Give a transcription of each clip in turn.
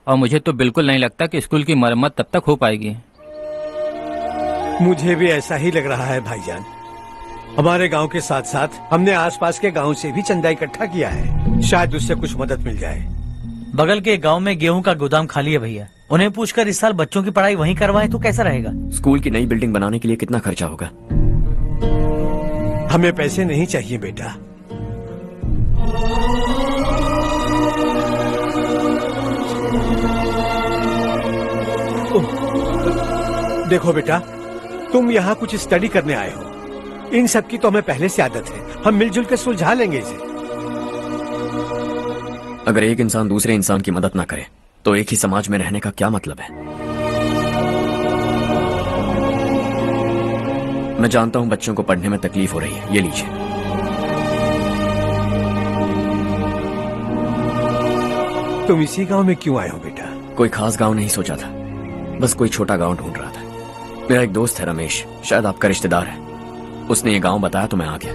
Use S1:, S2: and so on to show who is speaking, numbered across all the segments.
S1: और मुझे तो बिल्कुल नहीं लगता कि स्कूल की मरम्मत तब तक हो पाएगी।
S2: मुझे भी ऐसा ही लग रहा है भाईजान। हमारे गांव के साथ साथ हमने आसपास के गांव से भी चंदा इकट्ठा किया है, शायद उससे कुछ मदद मिल जाए।
S3: बगल के गांव में गेहूं का गोदाम खाली है भैया, उन्हें पूछकर इस साल बच्चों की पढ़ाई वहीं करवाएं तो कैसा रहेगा?
S4: स्कूल की नई बिल्डिंग बनाने के लिए कितना खर्चा होगा?
S2: हमें पैसे नहीं चाहिए बेटा। देखो बेटा, तुम यहाँ कुछ स्टडी करने आए हो, इन सब की तो हमें पहले से आदत है, हम मिलजुल कर सुलझा लेंगे इसे।
S4: अगर एक इंसान दूसरे इंसान की मदद ना करे तो एक ही समाज में रहने का क्या मतलब है? मैं जानता हूं बच्चों को पढ़ने में तकलीफ हो रही है, ये लीजिए।
S2: तुम इसी गांव में क्यों आए हो बेटा?
S4: कोई खास गांव नहीं सोचा था, बस कोई छोटा गांव ढूंढ रहा था। मेरा एक दोस्त है रमेश, शायद आपका रिश्तेदार है, उसने ये गांव बताया तो मैं आ गया।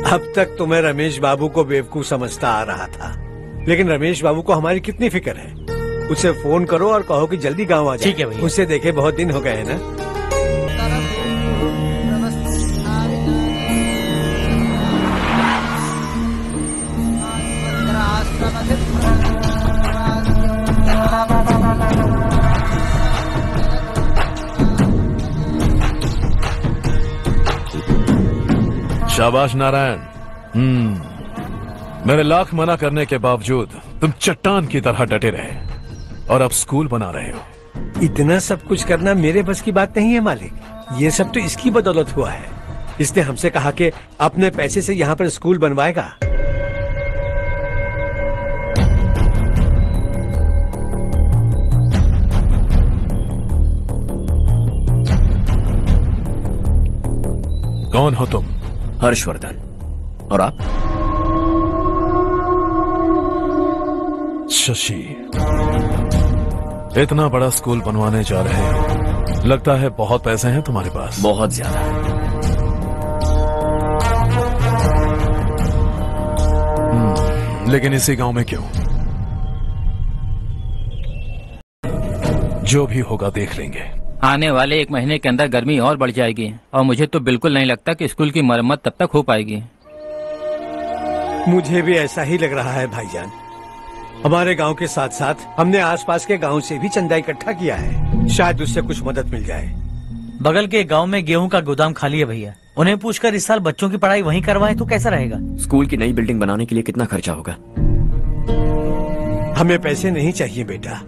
S2: अब तक तो मैं रमेश बाबू को बेवकूफ समझता आ रहा था, लेकिन रमेश बाबू को हमारी कितनी फिक्र है। उसे फोन करो और कहो कि जल्दी गांव आ जाए।
S3: ठीक है भैया।
S2: उसे देखे बहुत दिन हो गए हैं ना।
S5: शाबाश नारायण। मेरे लाख मना करने के बावजूद तुम चट्टान की तरह डटे रहे और अब स्कूल बना रहे हो।
S2: इतना सब कुछ करना मेरे बस की बात नहीं है मालिक, ये सब तो इसकी बदौलत हुआ है। इसने हमसे कहा कि अपने पैसे से यहाँ पर स्कूल बनवाएगा।
S5: कौन हो तुम?
S4: हर्षवर्धन। और आप?
S5: शशि। इतना बड़ा स्कूल बनवाने जा रहे हो, लगता है बहुत पैसे हैं तुम्हारे पास।
S4: बहुत ज्यादा।
S5: लेकिन इसी गांव में क्यों? जो भी होगा देख लेंगे।
S1: आने वाले 1 महीने के अंदर गर्मी और बढ़ जाएगी और मुझे तो बिल्कुल नहीं लगता कि स्कूल की मरम्मत तब तक हो पाएगी।
S2: मुझे भी ऐसा ही लग रहा है भाईजान। हमारे गांव के साथ साथ हमने आसपास के गांव से भी चंदा इकट्ठा किया है, शायद उससे कुछ मदद मिल जाए।
S3: बगल के गांव में गेहूं का गोदाम खाली है भैया, उन्हें पूछकर इस साल बच्चों की पढ़ाई वहीं करवाएं तो कैसा रहेगा?
S4: स्कूल की नई बिल्डिंग बनाने के लिए कितना खर्चा होगा?
S2: हमें पैसे नहीं चाहिए बेटा।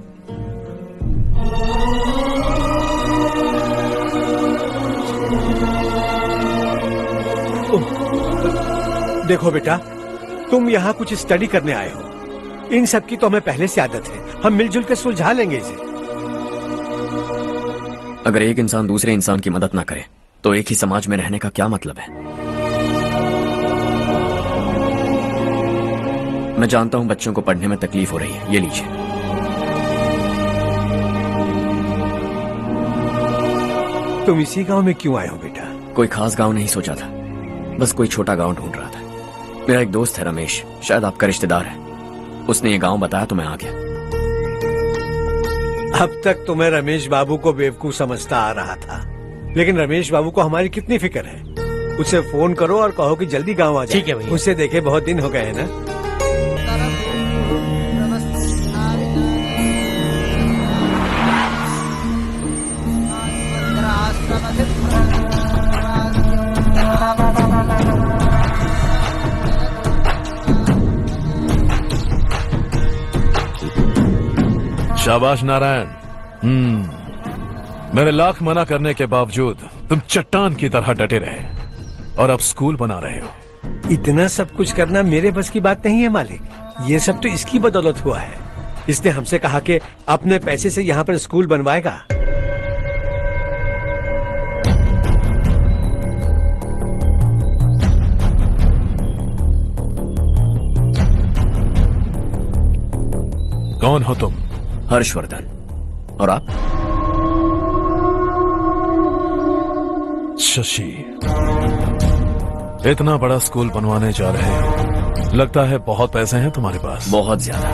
S2: देखो बेटा, तुम यहाँ कुछ स्टडी करने आए हो, इन सब की तो हमें पहले से आदत है, हम मिलजुल कर सुलझा लेंगे इसे।
S4: अगर एक इंसान दूसरे इंसान की मदद ना करे तो एक ही समाज में रहने का क्या मतलब है? मैं जानता हूं बच्चों को पढ़ने में तकलीफ हो रही है, ये लीजिए।
S2: तुम इसी गांव में क्यों आए हो बेटा?
S4: कोई खास गांव नहीं सोचा था, बस कोई छोटा गांव ढूंढ रहा था। मेरा एक दोस्त है रमेश, शायद आपका रिश्तेदार है, उसने ये गांव बताया तो मैं आ गया।
S2: अब तक तो मैं रमेश बाबू को बेवकूफ समझता आ रहा था, लेकिन रमेश बाबू को हमारी कितनी फिक्र है। उसे फोन करो और कहो कि जल्दी गांव आ जाए।
S3: ठीक है भैया।
S2: उसे देखे बहुत दिन हो गए हैं ना।
S5: शाबाश नारायण। मेरे लाख मना करने के बावजूद तुम चट्टान की तरह डटे रहे और अब स्कूल बना रहे हो।
S2: इतना सब कुछ करना मेरे बस की बात नहीं है मालिक, ये सब तो इसकी बदौलत हुआ है। इसने हमसे कहा कि अपने पैसे से यहाँ पर स्कूल बनवाएगा।
S5: कौन हो तुम?
S4: हर्षवर्धन। और आप?
S5: शशि। इतना बड़ा स्कूल बनवाने जा रहे हो, लगता है बहुत पैसे हैं तुम्हारे पास।
S4: बहुत ज्यादा।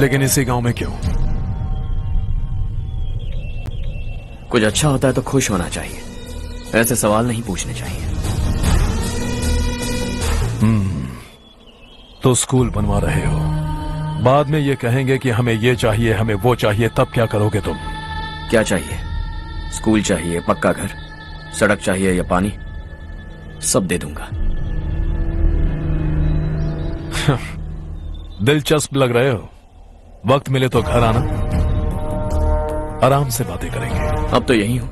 S5: लेकिन इसी गांव में क्यों?
S4: कुछ अच्छा होता है तो खुश होना चाहिए, ऐसे सवाल नहीं पूछने चाहिए।
S5: तो स्कूल बनवा रहे हो, बाद में ये कहेंगे कि हमें ये चाहिए, हमें वो चाहिए, तब क्या करोगे तुम?
S4: क्या चाहिए? स्कूल चाहिए, पक्का घर, सड़क चाहिए या पानी, सब दे दूंगा।
S5: दिलचस्प लग रहे हो। वक्त मिले तो घर आना, आराम से बातें करेंगे।
S4: अब तो यही हूं,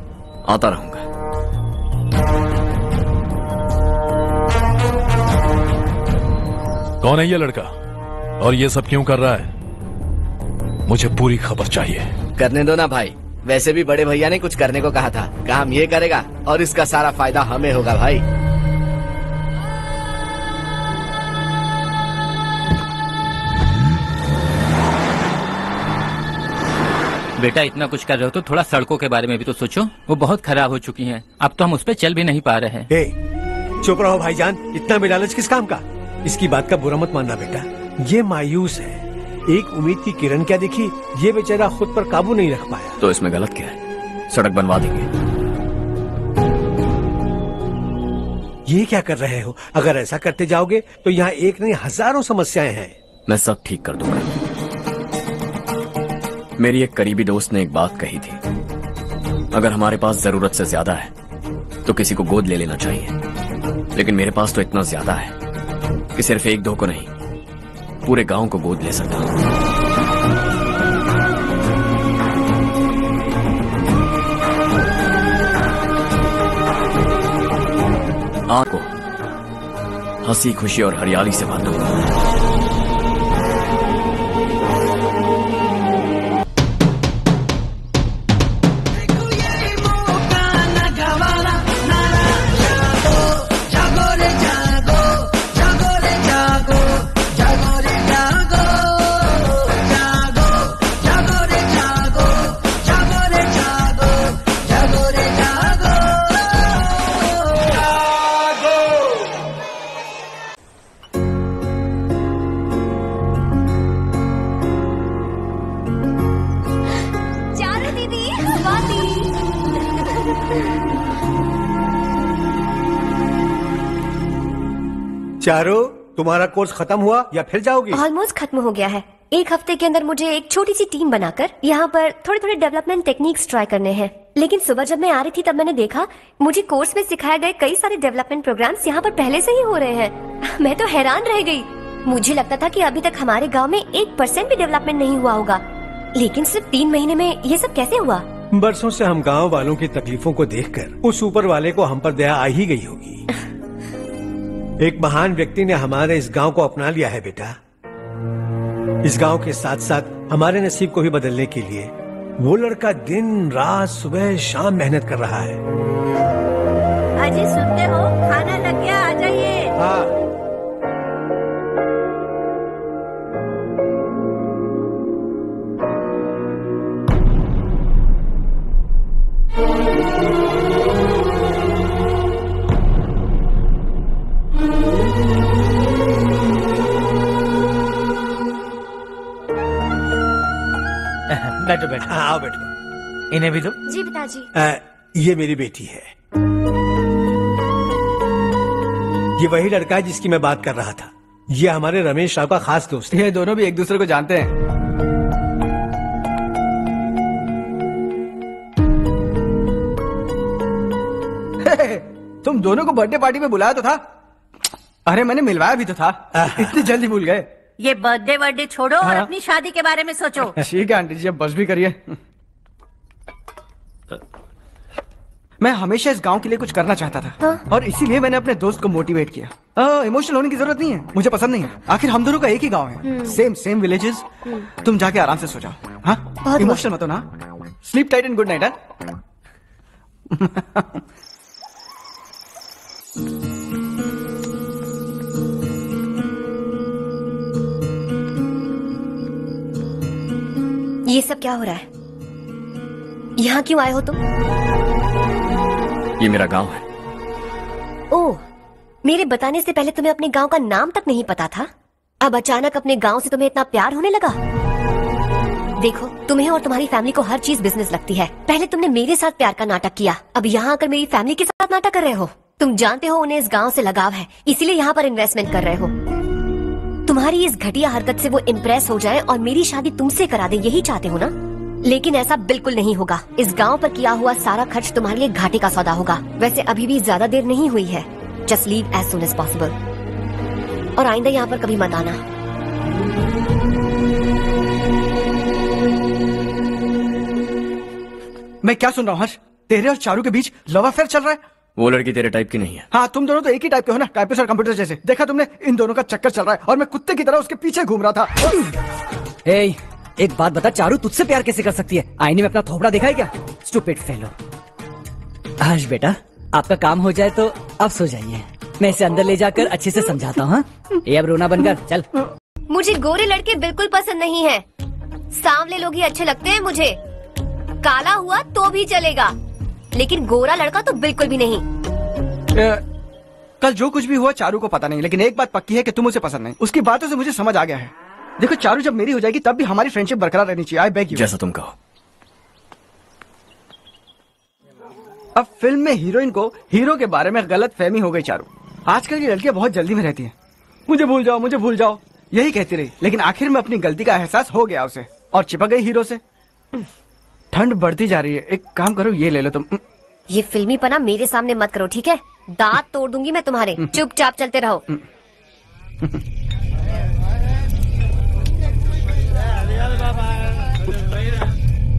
S4: आता रहूंगा।
S5: कौन है ये लड़का और ये सब क्यों कर रहा है? मुझे पूरी खबर चाहिए।
S6: करने दो ना भाई, वैसे भी बड़े भैया ने कुछ करने को कहा था, काम ये करेगा और इसका सारा फायदा हमें होगा भाई।
S1: बेटा इतना कुछ कर रहे हो तो थोड़ा सड़कों के बारे में भी तो सोचो, वो बहुत खराब हो चुकी हैं। अब तो हम उस पर चल भी नहीं पा रहे हैं।
S2: चुप रहो भाईजान, इतना बेलालच किस काम का? इसकी बात का बुरा मत मानना बेटा, ये मायूस है। एक उम्मीद की किरण क्या दिखी, ये बेचारा खुद पर काबू नहीं रख पाया।
S4: तो इसमें गलत क्या है? सड़क बनवा देंगे।
S2: ये क्या कर रहे हो? अगर ऐसा करते जाओगे तो यहाँ एक नहीं हजारों समस्याएं हैं।
S4: मैं सब ठीक कर दूंगा। मेरी एक करीबी दोस्त ने एक बात कही थी, अगर हमारे पास जरूरत से ज्यादा है तो किसी को गोद ले लेना चाहिए। लेकिन मेरे पास तो इतना ज्यादा है कि सिर्फ एक दो को नहीं, पूरे गांव को गोद ले सकता हूं। आपको हंसी खुशी और हरियाली से बांधूंगा।
S2: चारो, तुम्हारा कोर्स खत्म हुआ या फिर जाओगी?
S7: ऑलमोस्ट खत्म हो गया है। एक हफ्ते के अंदर मुझे एक छोटी सी टीम बनाकर यहाँ पर थोड़े थोड़े डेवलपमेंट टेक्निक्स ट्राई करने हैं। लेकिन सुबह जब मैं आ रही थी तब मैंने देखा मुझे कोर्स में सिखाए गए कई सारे डेवलपमेंट प्रोग्राम्स यहाँ पर पहले से ही हो रहे हैं। मैं तो हैरान रह गई। मुझे लगता था कि अभी तक हमारे गाँव में 1% भी डेवलपमेंट नहीं हुआ होगा, लेकिन सिर्फ 3 महीने में ये सब कैसे हुआ?
S2: बरसों से हम गाँव वालों की तकलीफों को देखकर उस ऊपर वाले को हम पर दया आ ही गई होगी। एक महान व्यक्ति ने हमारे इस गांव को अपना लिया है बेटा। इस गांव के साथ साथ हमारे नसीब को भी बदलने के लिए वो लड़का दिन रात सुबह शाम मेहनत कर रहा है।
S7: अजी सुनते हो, खाना लग गया, आ जाइए।
S2: हाँ।
S3: बैठो बैठो।
S2: आओ बैठो।
S3: इन्हें भी दो।
S7: जी पिताजी।
S2: ये मेरी बेटी है। ये वही लड़का है जिसकी मैं बात कर रहा था। ये हमारे रमेश राव का खास दोस्त है।
S8: ये दोनों भी एक दूसरे को जानते हैं। तुम दोनों को बर्थडे पार्टी में बुलाया तो था? अरे मैंने मिलवाया भी तो था। इतनी जल्दी भूल गए?
S9: ये बर्थडे छोड़ो और अपनी शादी के बारे में सोचो।
S8: ठीक है आंटी जी, अब बस भी करिए। मैं हमेशा इस गांव के लिए कुछ करना चाहता था।
S7: हाँ?
S8: और इसीलिए मैंने अपने दोस्त को मोटिवेट किया। इमोशनल होने की जरूरत नहीं है, मुझे पसंद नहीं है। आखिर हम दोनों का एक ही गांव है, सेम विलेजेस। तुम जाके आराम से सो जाओ। हाँ, इमोशनल मत हो ना। Sleep tight and good night.
S7: ये सब क्या हो रहा है? यहाँ क्यों आए हो तुम?
S4: ये मेरा गांव है।
S7: ओह, मेरे बताने से पहले तुम्हें अपने गांव का नाम तक नहीं पता था? अब अचानक अपने गांव से तुम्हें इतना प्यार होने लगा? देखो, तुम्हें और तुम्हारी फैमिली को हर चीज बिजनेस लगती है। पहले तुमने मेरे साथ प्यार का नाटक किया, अब यहाँ आकर मेरी फैमिली के साथ नाटक कर रहे हो। तुम जानते हो उन्हें इस गांव से लगाव है, इसीलिए यहाँ पर इन्वेस्टमेंट कर रहे हो। तुम्हारी इस घटिया हरकत से वो इम्प्रेस हो जाए और मेरी शादी तुमसे करा दे, यही चाहते हो ना? लेकिन ऐसा बिल्कुल नहीं होगा। इस गांव पर किया हुआ सारा खर्च तुम्हारे लिए घाटे का सौदा होगा। वैसे अभी भी ज्यादा देर नहीं हुई है। Just leave as soon as possible और आइंदा यहाँ पर कभी मत आना।
S8: मैं क्या सुन रहा हूँ हर्ष? तेरे और चारू के बीच लव अफेयर चल रहा है?
S4: वो लड़की तेरे टाइप की नहीं है।
S8: हाँ, तुम दोनों तो एक ही टाइप के हो ना, टाइपिस्ट और कंप्यूटर जैसे। देखा तुमने, इन दोनों का चक्कर चल रहा है और मैं कुत्ते की तरह उसके पीछे घूम रहा था।
S10: ए, एक बात बता, चारू तुझसे प्यार कैसे कर सकती है? आईने में अपना थोपड़ा देखा है क्या? Stupid fellow. हर्ष बेटा, आपका काम हो जाए तो अब सो जाइए। मैं इसे अंदर ले जाकर अच्छे से समझाता हूँ। ये अब रोना बनकर चल।
S7: मुझे गोरे लड़के बिल्कुल पसंद नहीं है। सांवले लोग ही अच्छे लगते हैं मुझे। काला हुआ तो भी चलेगा, लेकिन गोरा लड़का तो बिल्कुल भी नहीं।
S8: कल जो कुछ भी हुआ चारू को पता नहीं, लेकिन एक बात पक्की है कि तुम उसे पसंद नहीं। उसकी बातों से मुझे समझ आ गया है। देखो, चारू जब मेरी हो जाएगी तब भी हमारी फ्रेंडशिप बरकरार रहनी चाहिए। I beg you.
S4: जैसा तुम कहो।
S8: अब फिल्म में हीरोइन को हीरो के बारे में गलत फहमी हो गई चारू। आजकल की लड़कियां बहुत जल्दी में रहती हैं। मुझे भूल जाओ, मुझे भूल जाओ, यही कहती रही, लेकिन आखिर में अपनी गलती का एहसास हो गया उसे और चिपक गई हीरो से। ठंड बढ़ती जा रही है, एक काम करो, ये ले लो तुम।
S7: ये फिल्मी पना मेरे सामने मत करो, ठीक है? दांत तोड़ दूंगी मैं तुम्हारे। चुपचाप चलते रहो।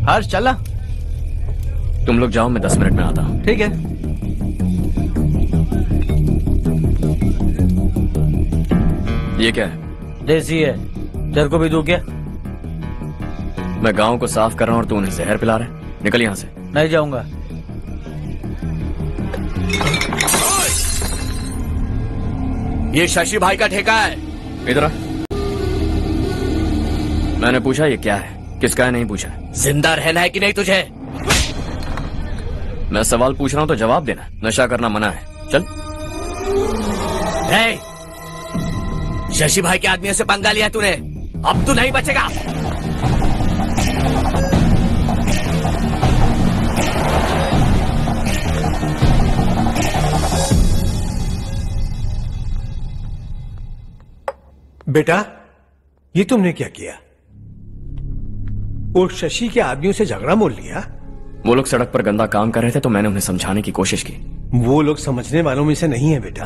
S8: हर्ष चलना।
S4: तुम लोग जाओ, मैं 10 मिनट में आता हूँ।
S8: ठीक है।
S4: ये क्या है?
S3: देसी है, तेरे को भी दूं क्या?
S4: मैं गांव को साफ कर रहा हूँ और तू उन्हें जहर पिला रहा है। निकल यहाँ से।
S3: नहीं जाऊंगा।
S6: ये शशि भाई का ठेका है।
S4: इधर आ। मैंने पूछा ये क्या है, किसका है, नहीं पूछा।
S6: जिंदा रहना है कि नहीं तुझे?
S4: मैं सवाल पूछ रहा हूँ तो जवाब देना। नशा करना मना है। चल।
S6: शशि भाई के आदमियों से पंगा लिया तूने, अब तू नहीं बचेगा।
S2: बेटा, ये तुमने क्या किया? वो शशि के आदमियों से झगड़ा मोल लिया?
S4: वो लोग सड़क पर गंदा काम कर रहे थे तो मैंने उन्हें समझाने की कोशिश की।
S2: वो लोग समझने वालों में से नहीं है बेटा।